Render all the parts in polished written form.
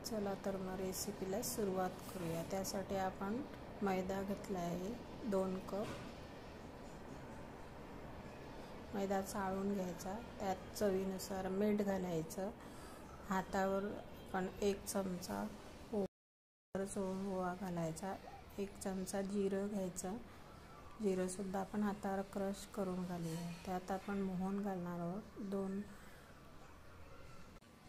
चला तर मग रेसिपीला सुरुवात करूया। त्यासाठी आपण मैदा घेतला आहे 2 कप। मैदा चाळून घ्यायचा, त्यात चवीनुसार मीठ घालायचं। हातावर आपण 1 चमचा ओवा घालायचा, 1 चमचा जिरं घ्यायचं। जिरं सुद्धा आपण हातावर क्रश करून घालूया। त्यात आपण मोहन घालणार आहोत।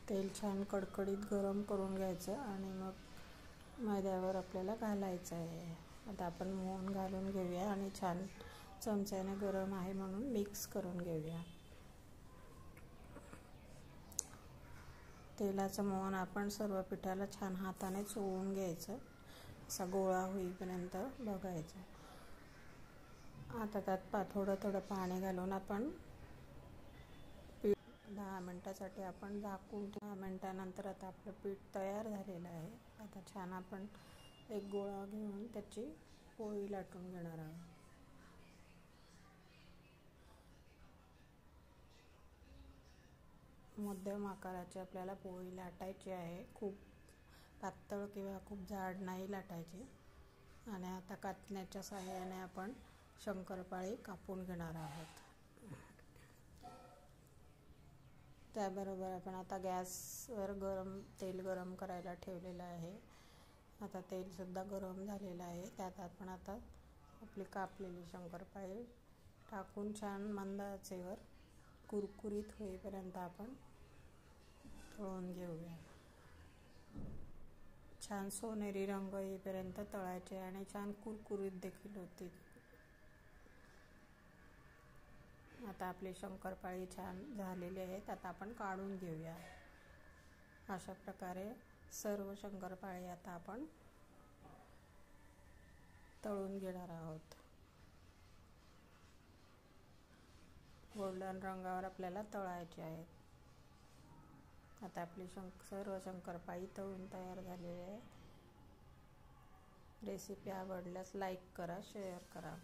तेल छान कडकडीत गरम करून घ्यायचं आणि मग मैद्यावर आपल्याला घालायचं आहे। आता आपण मोहन घालून घेऊया आणि छान चमच्याने गरम आहे म्हणून मिक्स करून घेऊया। तेलाचं मोहन आपण सर्व पिठाला छान हाताने चोळून घ्यायचं, असा गोळा होईपर्यंत बघायचं। आता त्यात थोडं पाणी घालून आपण 10 मिनिटासाठी आपण झाकून 10 मिनिटानंतर आता आपलं पीठ तयार झालेलं आहे। आता छान आपण एक गोळा घेऊन त्याची पोळी लाटून घेणार आहोत। मध्यम आकाराची आपल्याला पोळी लाटायची आहे, खूप पातळ किंवा खूप जाड नाही लाटायची। आणि आता कातण्याच्या सहाय्याने आपण शंकरपाळी कापून घेणार आहोत। त्याबरोबर आपण आता गॅसवर तेल गरम करायला ठेवलेलं आहे। आता तेल सुद्धा गरम झालेलं आहे। त्यात आपण आता आपली कापलेली शंकरपाळी टाकून छान मंद आचेवर कुरकुरीत होईपर्यंत आपण तळून घेऊया। छान सोनेरी रंग येईपर्यंत तळायचे आणि छान कुरकुरीत देखील होतील। आता आपली शंकरपाळी छान झालेली आहे, त्यात आपण काढून घेऊया। अशा प्रकारे सर्व शंकरपाळी आता आपण तळून घेणार आहोत। गोल्डन रंगावर आपल्याला तळायचे आहेत। आता आपली सर्व शंकरपाळी तळून तयार झालेली आहे। रेसिपी आवडल्यास लाईक करा, शेअर करा।